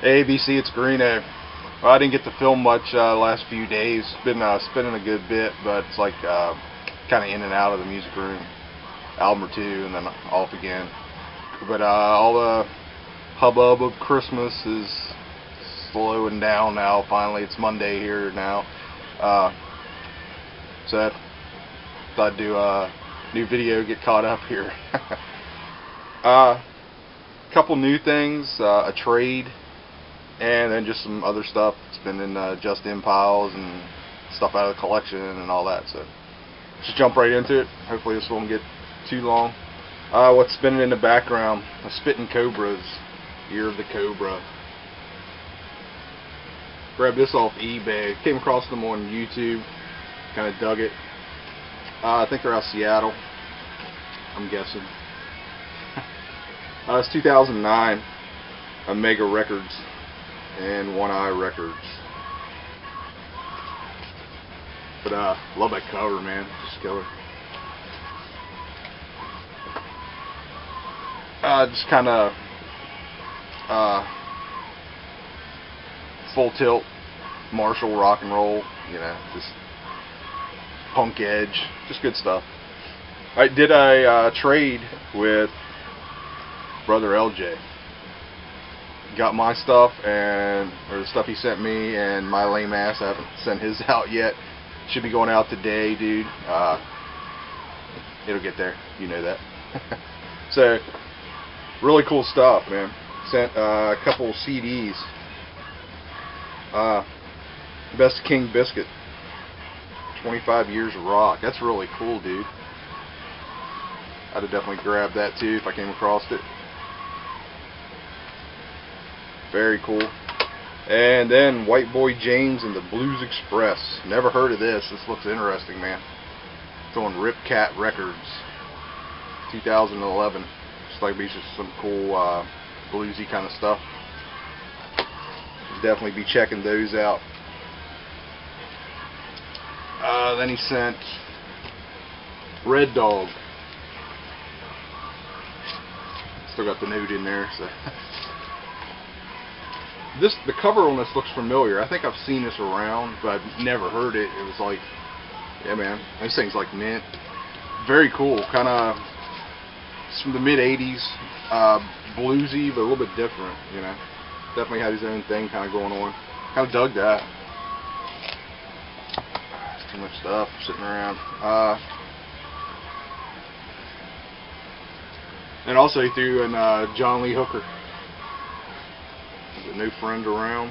Hey, VC, it's Greeno. Well, I didn't get to film much last few days. Been spinning a good bit, but it's like kind of in and out of the music room. Album or two, and then off again. But all the hubbub of Christmas is slowing down now. Finally, it's Monday here now. So I thought I'd do a new video, get caught up here. Couple new things, a trade, and then just some other stuff. It's been in just in piles and stuff out of the collection and all that. So just jump right into it. Hopefully this won't get too long. What's spinning in the background? A Spitting Cobras, Year of the Cobra. Grabbed this off eBay. Came across them on YouTube. Kind of dug it. I think they're out of Seattle, I'm guessing. It's 2009. Omega Records and One Eye Records. But love that cover, man. Just killer. Just kind of full tilt Marshall rock and roll, you know, just punk edge, just good stuff. I did a trade with brother LJ. Got my stuff or the stuff he sent me, and my lame ass, I haven't sent his out yet. Should be going out today, dude. It'll get there, you know that. So really cool stuff, man. Sent a couple CDs. Best King Biscuit, 25 Years of Rock. That's really cool, dude. I'd have definitely grabbed that too if I came across it. Very cool. And then White Boy James and the Blues Express. Never heard of this. This looks interesting, man. It's on Rip Cat Records, 2011. Just like just some cool bluesy kind of stuff. Definitely be checking those out. Then he sent Red Dog. Still got the note in there. So the cover on this looks familiar. I think I've seen this around, but I've never heard it. It was like, yeah, man, this thing's like mint. Very cool. Kind of, it's from the mid '80s, bluesy, but a little bit different. You know, definitely had his own thing kind of going on. Kind of dug that. Too much stuff sitting around. And also he threw in John Lee Hooker. No Friend Around.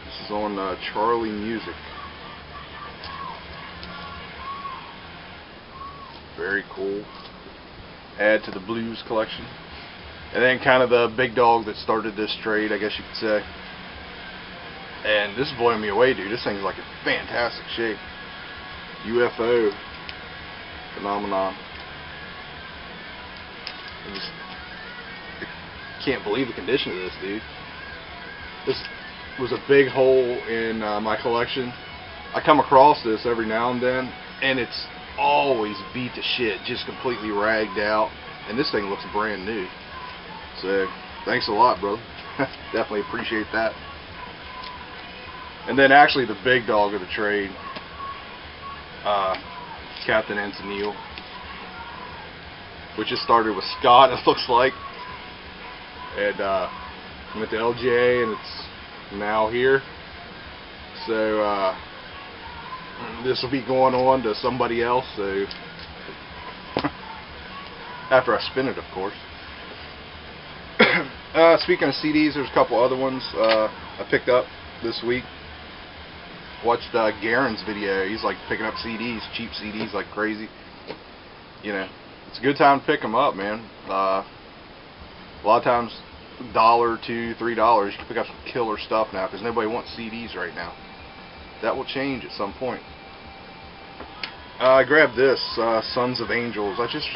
This is on Charlie Music. Very cool. Add to the blues collection. And then kind of the big dog that started this trade, I guess you could say. And this is blowing me away, dude. This thing's like in fantastic shape. UFO phenomenon. I can't believe the condition of this, dude. This was a big hole in my collection. I come across this every now and then, and it's always beat to shit, just completely ragged out. And this thing looks brand new. So, thanks a lot, brother. Definitely appreciate that. And then actually the big dog of the trade, Captain Ensign, which just started with Scott, it looks like. And went to LJ, and it's now here. So this will be going on to somebody else. So after I spin it, of course. Speaking of CDs, there's a couple other ones I picked up this week. Watched Garen's video. He's like picking up CDs, cheap CDs like crazy. You know, it's a good time to pick them up, man. A lot of times, $1, $2, $3, you can pick up some killer stuff now because nobody wants CDs right now. That will change at some point. I grabbed this, Sons of Angels. I just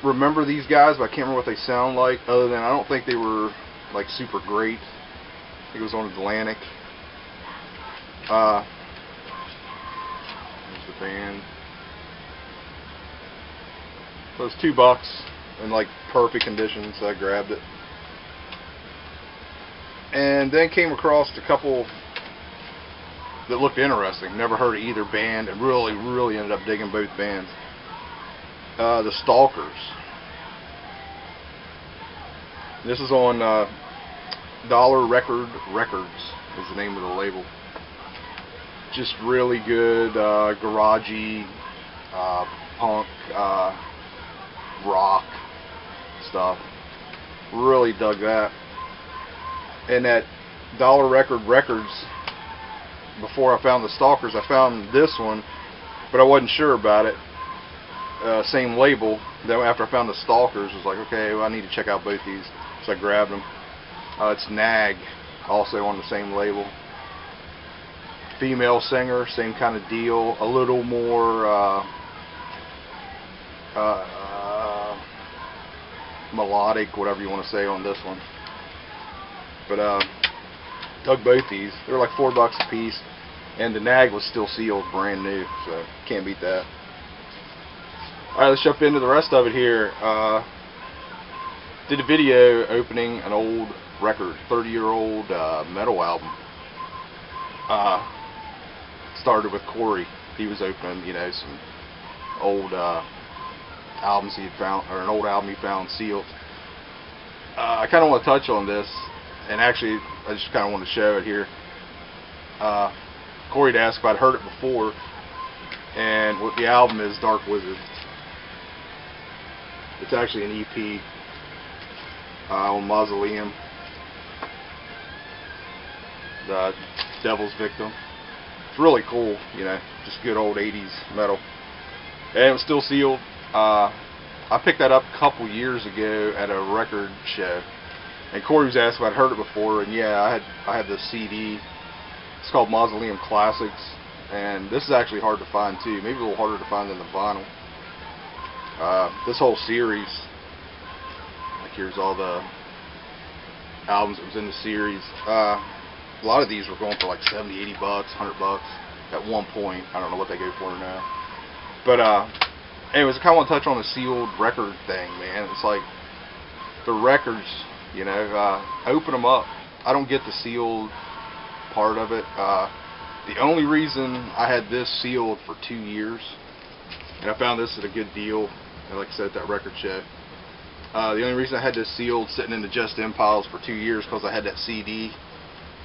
remember these guys, but I can't remember what they sound like, other than I don't think they were like super great. I think it was on Atlantic. There's the band. So it's $2. in like perfect condition, so I grabbed it. And then came across a couple that looked interesting. Never heard of either band, and really ended up digging both bands. The Stalkers. This is on Dollar Records is the name of the label. Just really good garagey, punk, rock stuff. Really dug that. And at Dollar Records, before I found the Stalkers, I found this one, but I wasn't sure about it. Same label. Then after I found the Stalkers, I was like, okay, well, I need to check out both these. So I grabbed them. It's Nag, also on the same label. Female singer, same kind of deal. A little more melodic, whatever you want to say on this one. But dug both these. They were like $4 a piece, and the Nag was still sealed, brand new, so can't beat that. Alright, let's jump into the rest of it here. Did a video opening an old record, 30-year-old metal album. Started with Corey. He was opening, you know, some old albums he had found, or an old album he found sealed. I kind of want to touch on this, and actually I just kind of want to show it here. Corey had asked if I'd heard it before, and what the album is, Dark Wizard. It's actually an EP on Mausoleum, the Devil's Victim. It's really cool, you know, just good old 80s metal. And it was still sealed. I picked that up a couple years ago at a record show, and Corey was asked if I'd heard it before, and yeah, I had the CD. It's called Mausoleum Classics, and this is actually hard to find too. Maybe a little harder to find than the vinyl. This whole series, like here's all the albums that was in the series. A lot of these were going for like 70, 80 bucks, 100 bucks at one point. I don't know what they go for now. But anyways, I kind of want to touch on the sealed record thing, man. It's like the records, you know, open them up. I don't get the sealed part of it. The only reason I had this sealed for 2 years, and I found this at a good deal, and like I said, at that record show. The only reason I had this sealed sitting in the Just In piles for 2 years because I had that CD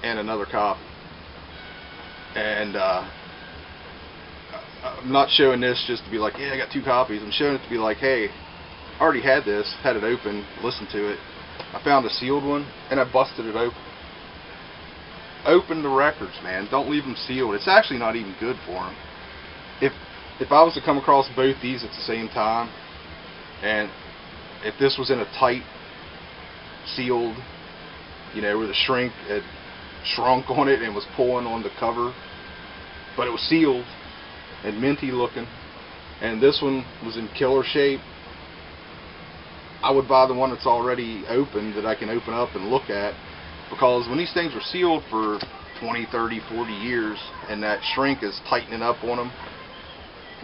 and another copy. And I'm not showing this just to be like, yeah, I got 2 copies. I'm showing it to be like, hey, I already had this, had it open, listened to it. I found a sealed one, and I busted it open. Open the records, man. Don't leave them sealed. It's actually not even good for them. If I was to come across both these at the same time, and if this was in a tight, sealed, you know, where the shrink had shrunk on it and was pulling on the cover, but it was sealed and minty looking, and this one was in killer shape, I would buy the one that's already open that I can open up and look at, because when these things were sealed for 20, 30, 40 years and that shrink is tightening up on them,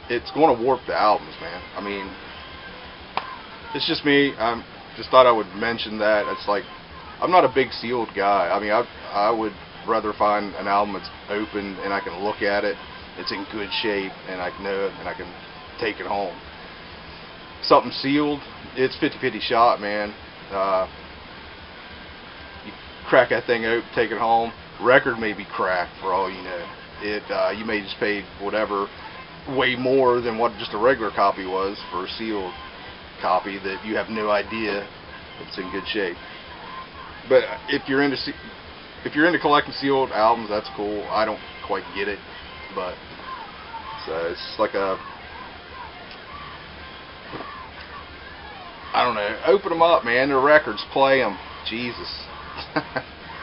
it's going to warp the albums, man. I mean, it's just me. I just thought I would mention that. It's like, I'm not a big sealed guy. I mean, I would rather find an album that's open and I can look at it, it's in good shape, and I know it, and I can take it home. Something sealed, it's 50-50 shot, man. You crack that thing open, take it home, record may be cracked for all you know. You may just pay whatever, way more than what just a regular copy was for a sealed copy that you have no idea it's in good shape. But if you're into collecting sealed albums, that's cool. I don't quite get it, but it's like a, I don't know. Open them up, man. They're records. Play them. Jesus.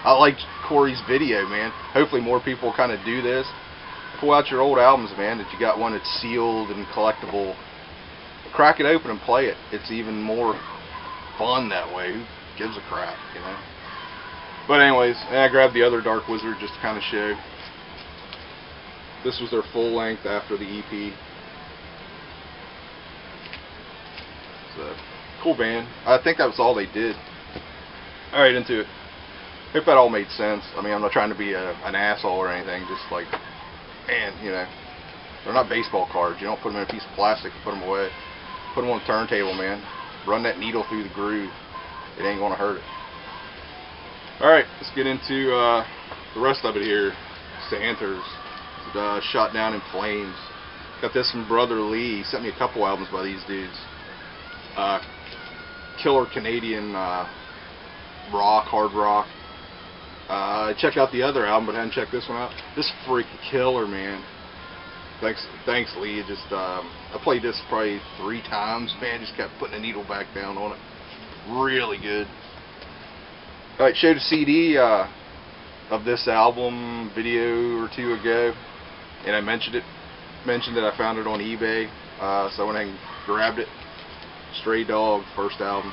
I like Corey's video, man. Hopefully more people kind of do this. Pull out your old albums, man, that you got one that's sealed and collectible. Crack it open and play it. It's even more fun that way. Who gives a crap, you know? But anyways, I grabbed the other Dark Wizard just to kind of show. This was their full length after the EP. So Cool band. I think that was all they did. Alright, into it. Hope that all made sense. I mean, I'm not trying to be an asshole or anything, just like, man, you know, they're not baseball cards. You don't put them in a piece of plastic and put them away. Put them on the turntable, man. Run that needle through the groove. It ain't gonna hurt it. Alright, let's get into the rest of it here. Stalkers. Shot Down in Flames. Got this from Brother Lee. He sent me a couple albums by these dudes. Killer Canadian rock, hard rock. I checked out the other album, but I hadn't checked this one out. This freaking killer, man. Thanks, Lee. Just I played this probably 3 times. Man, just kept putting the needle back down on it. Really good. All right, showed a CD of this album video or 2 ago, and I mentioned that I found it on eBay, so I went ahead and grabbed it. Stray Dog, first album.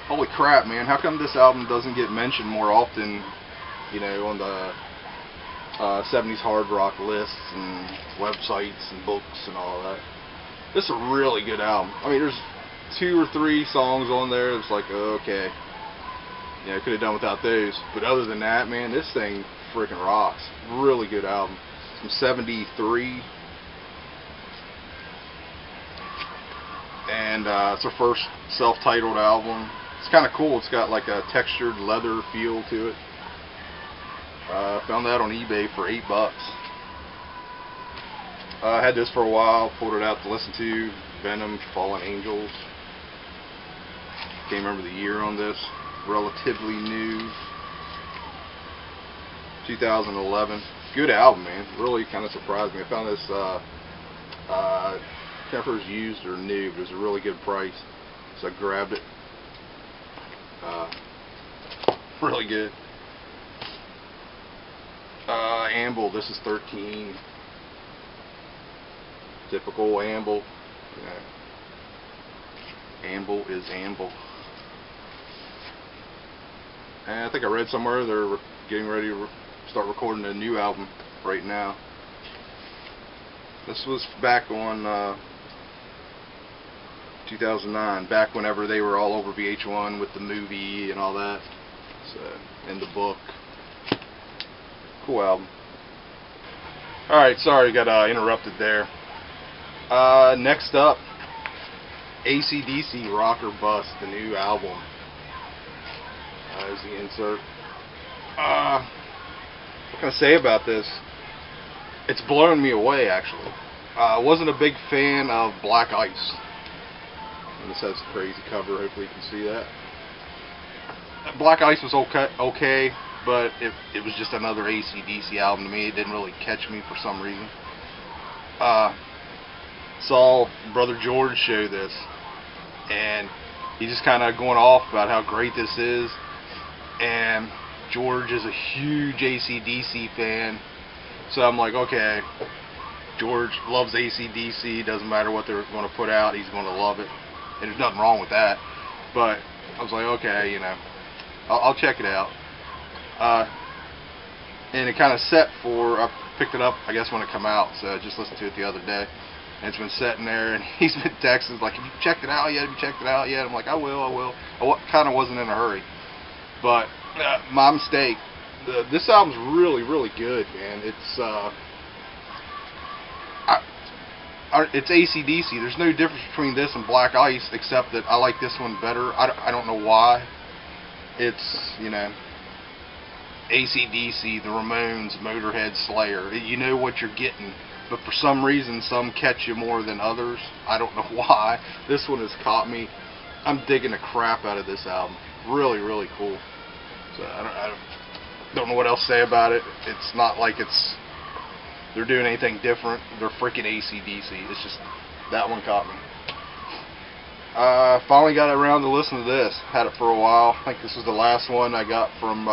Holy crap, man! How come this album doesn't get mentioned more often? You know, on the 70s hard rock lists and websites and books and all that. This is a really good album. I mean, there's 2 or 3 songs on there. It's like, okay, yeah, I could have done without those. But other than that, man, this thing freaking rocks. Really good album. From '73. And it's their first self-titled album. It's kind of cool. It's got like a textured leather feel to it. Found that on eBay for $8. I had this for a while. Pulled it out to listen to. Venom, Fallen Angels. Can't remember the year on this. Relatively new. 2011. Good album, man. Really kind of surprised me. I found this. Can't remember if it was used or new, but it was a really good price, so I grabbed it. Really good. Amble, this is 13. Typical Amble. Amble is Amble. And I think I read somewhere they're getting ready to start recording a new album right now. This was back on 2009, back whenever they were all over VH1 with the movie and all that. So, and the book. Cool album. Alright, sorry, got interrupted there. Next up, AC/DC Rock or Bust, the new album. There's the insert. What can I say about this? It's blown me away, actually. I wasn't a big fan of Black Ice. And this has a crazy cover, hopefully you can see that. Black Ice was okay, but it was just another AC/DC album to me. It didn't really catch me for some reason. Saw Brother George show this, and he's just kind of going off about how great this is. And George is a huge AC/DC fan, so I'm like, okay, George loves AC/DC, doesn't matter what they're going to put out, he's going to love it, and there's nothing wrong with that. But I was like, okay, you know, I'll check it out. And it kind of set for, I picked it up, I guess, when it came out, so I just listened to it the other day, and it's been sitting there, and he's been texting, like, have you checked it out yet? Have you checked it out yet? I'm like, I will. I kind of wasn't in a hurry. But my mistake. This album's really, really good, man. It's AC/DC. There's no difference between this and Black Ice, except that I like this one better. I don't know why. It's, you know, AC/DC, the Ramones, Motorhead, Slayer. You know what you're getting, but for some reason, some catch you more than others. I don't know why. This one has caught me. I'm digging the crap out of this album. Really, really cool. So I don't know what else to say about it. It's not like they're doing anything different. They're freaking AC/DC. It's just, that one caught me. Finally got around to listening to this. Had it for a while. I think this was the last one I got from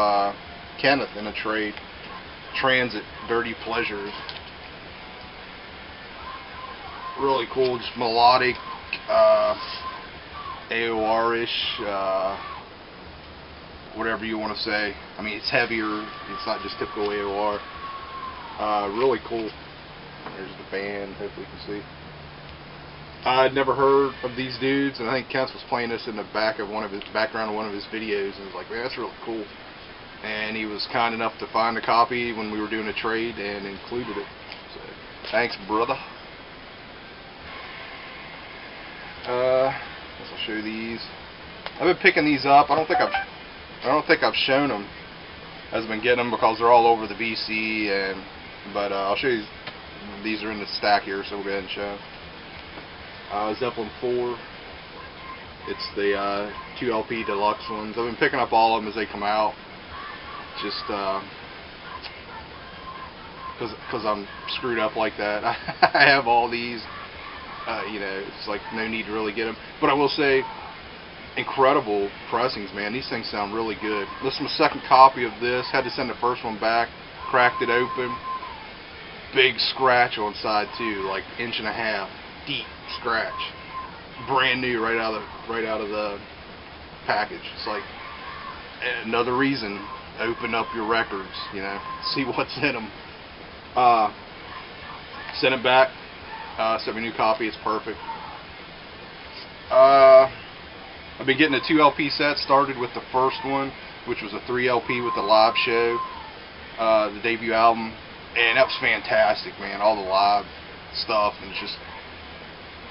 Kenneth in a trade. Transit, Dirty Pleasures. Really cool, just melodic, AOR-ish, whatever you want to say. I mean, it's heavier. It's not just typical AOR. Really cool. There's the band. Hopefully you can see. I'd never heard of these dudes, and I think Kent was playing this in the background of one of his videos, and was like, man, that's really cool. And he was kind enough to find a copy when we were doing a trade and included it. So, thanks, brother. Guess I'll show you these. I've been picking these up. I don't think I've shown them as I've been getting them because they're all over the BC. But I'll show you. These are in the stack here, so we'll go ahead and show. Zeppelin 4. It's the 2 LP deluxe ones. I've been picking up all of them as they come out. Just because I'm screwed up like that. I have all these. You know, it's like no need to really get them. But I will say, incredible pressings, man. These things sound really good. This is my second copy of this. Had to send the first one back. Cracked it open. Big scratch on side too, like 1.5 inch deep scratch. Brand new, right out of the package. It's like another reason. Open up your records, you know, see what's in them. Send it back. Sent me a new copy. It's perfect. I've been getting a 2 LP set. Started with the first one, which was a 3 LP with the live show, the debut album, and that was fantastic, man. All the live stuff, and just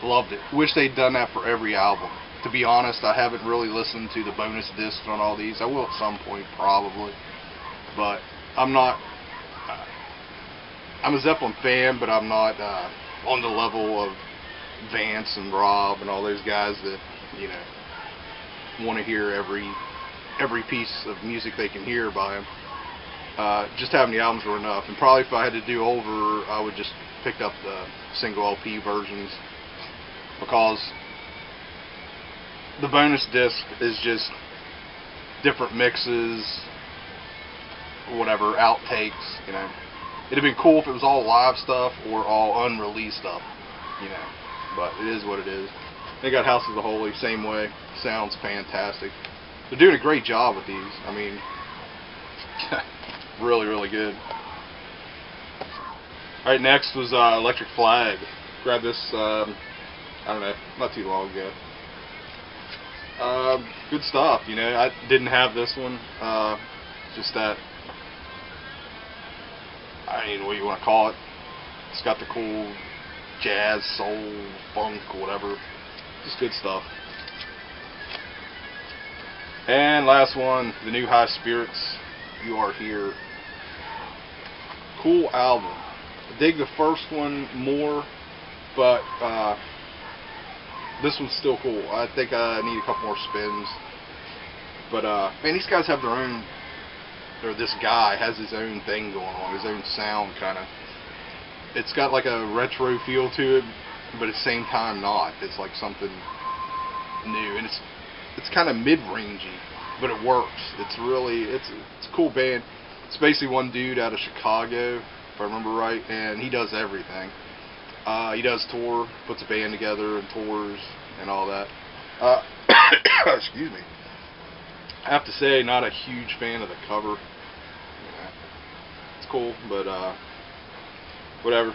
loved it. Wish they'd done that for every album. To be honest, I haven't really listened to the bonus discs on all these. I will at some point, probably, but I'm not. I'm a Zeppelin fan, but I'm not on the level of Vance and Rob and all those guys that, you know, want to hear every piece of music they can hear by them. Just having the albums were enough, and probably if I had to do over, I would just pick up the single LP versions, because the bonus disc is just different mixes, whatever, outtakes, you know. It'd have been cool if it was all live stuff or all unreleased stuff, you know, but it is what it is. They got House of the Holy, same way. Sounds fantastic. They're doing a great job with these. I mean, really, really good. Alright, next was Electric Flag. Grabbed this, I don't know, not too long ago. Good stuff, you know. I didn't have this one. Just that, I don't know what you want to call it. It's got the cool jazz, soul, funk, whatever. Just good stuff. And last one, the new High Spirits, You Are Here. Cool album. I dig the first one more, but this one's still cool. I think I need a couple more spins. But man, these guys have their own, or this guy has his own thing going on, his own sound kind of. It's got like a retro feel to it, but at the same time not. It's like something new, and it's kind of mid-rangey, but it works. It's really, it's a cool band. It's basically one dude out of Chicago, if I remember right, and he does everything. He does tour, puts a band together and tours and all that. Excuse me. I have to say, not a huge fan of the cover. Yeah, it's cool, but whatever.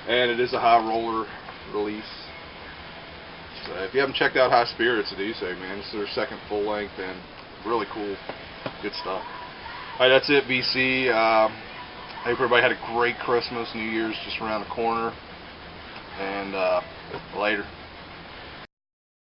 And it is a high roller release. So if you haven't checked out High Spirits, do so, man. This is their second full length, and really cool. Good stuff. Alright, that's it, BC. I hope everybody had a great Christmas. New Year's just around the corner. And later.